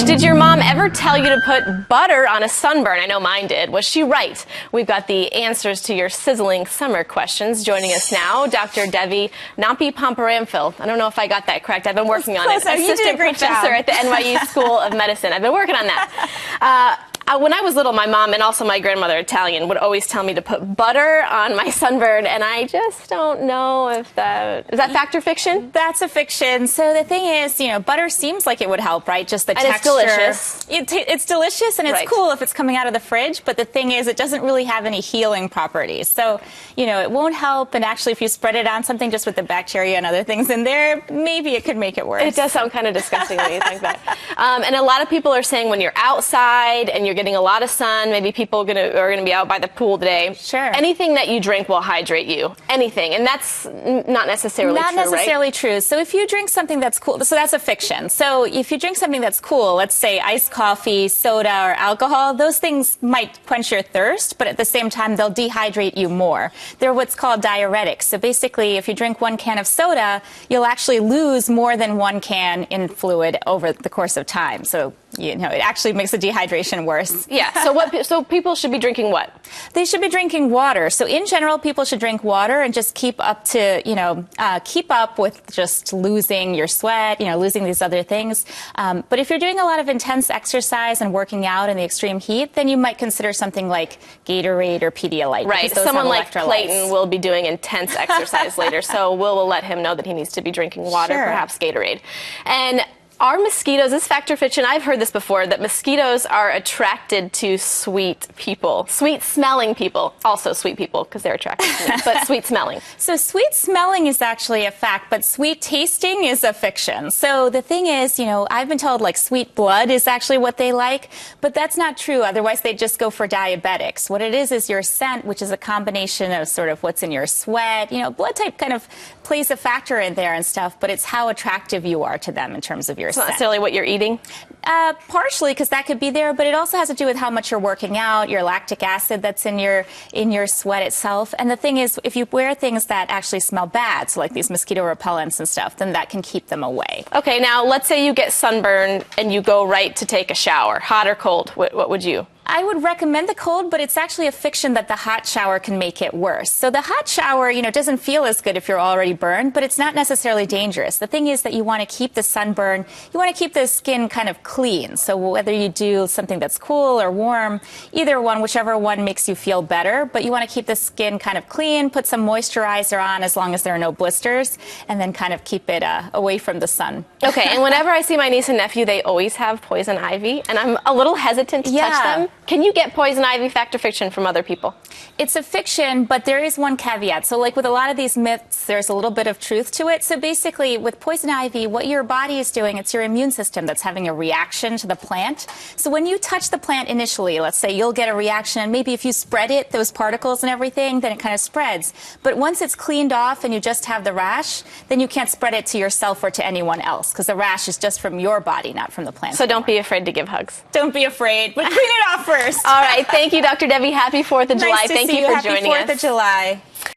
Did your mom ever tell you to put butter on a sunburn? I know mine did. Was she right? We've got the answers to your sizzling summer questions. Joining us now, Dr. Devi Nampiaparampil. I don't know if I got that correct. I've been working on it. Assistant professor at the NYU School of Medicine. I've been working on that. When I was little, my mom and also my grandmother, Italian, would always tell me to put butter on my sunburn, and I just don't know if that... Is that fact or fiction? That's a fiction. So the thing is, you know, butter seems like it would help, right? Just the texture. It's delicious. It's delicious, and it's cool if it's coming out of the fridge, but the thing is, it doesn't really have any healing properties. So, you know, it won't help, and actually, if you spread it on something just with the bacteria and other things in there, maybe it could make it worse. It does sound kind of disgusting when you think that. And a lot of people are saying when you're outside and you're getting a lot of sun, maybe people are going to be out by the pool today. Sure. Anything that you drink will hydrate you. Anything. And that's not necessarily true, Not necessarily right? true. So if you drink something that's cool, so that's a fiction. So if you drink something that's cool, let's say iced coffee, soda, or alcohol, those things might quench your thirst, but at the same time, they'll dehydrate you more. They're what's called diuretics. So basically, if you drink 1 can of soda, you'll actually lose more than 1 can in fluid over the course of time. So, you know, it actually makes the dehydration worse. Yeah. So people should be drinking what? They should be drinking water. So in general, people should drink water and just keep up to, you know, keep up with just losing your sweat, you know, losing these other things. But if you're doing a lot of intense exercise and working out in the extreme heat, then you might consider something like Gatorade or Pedialyte. Right. Someone like Clayton will be doing intense exercise later, so we'll let him know that he needs to be drinking water, perhaps Gatorade. And are mosquitoes, this fact or fiction, I've heard this before, that mosquitoes are attracted to sweet people, sweet-smelling people, also sweet people, because they're attracted to me, but sweet-smelling. So sweet-smelling is actually a fact, but sweet-tasting is a fiction. So the thing is, you know, I've been told, like, sweet blood is actually what they like, but that's not true. Otherwise, they'd just go for diabetics. What it is your scent, which is a combination of sort of what's in your sweat. You know, blood type kind of plays a factor in there and stuff, but it's how attractive you are to them in terms of your It's not necessarily what you're eating? Partially, because that could be there, but it also has to do with how much you're working out, your lactic acid that's in your sweat itself. And the thing is, if you wear things that actually smell bad, so like these mosquito repellents and stuff, then that can keep them away. Okay, now let's say you get sunburned and you go right to take a shower, hot or cold. What would you? I would recommend the cold, but it's actually a fiction that the hot shower can make it worse. So the hot shower, you know, doesn't feel as good if you're already burned, but it's not necessarily dangerous. The thing is that you want to keep the sunburn, you want to keep the skin kind of clean. So whether you do something that's cool or warm, either one, whichever one makes you feel better, but you want to keep the skin kind of clean, put some moisturizer on as long as there are no blisters, and then kind of keep it away from the sun. Okay, and whenever I see my niece and nephew, they always have poison ivy, and I'm a little hesitant to touch them. Can you get poison ivy, fact or fiction, from other people? It's a fiction, but there is one caveat. So like with a lot of these myths, there's a little bit of truth to it. So basically with poison ivy, what your body is doing, it's your immune system that's having a reaction to the plant. So when you touch the plant initially, let's say you'll get a reaction, and maybe if you spread it, those particles and everything, then it kind of spreads. But once it's cleaned off and you just have the rash, then you can't spread it to yourself or to anyone else, because the rash is just from your body, not from the plant. So don't be afraid to give hugs. Don't be afraid, but clean it off first. All right. Thank you, Dr. Devi. Happy 4th of July. Thank you for joining us. Happy 4th of July.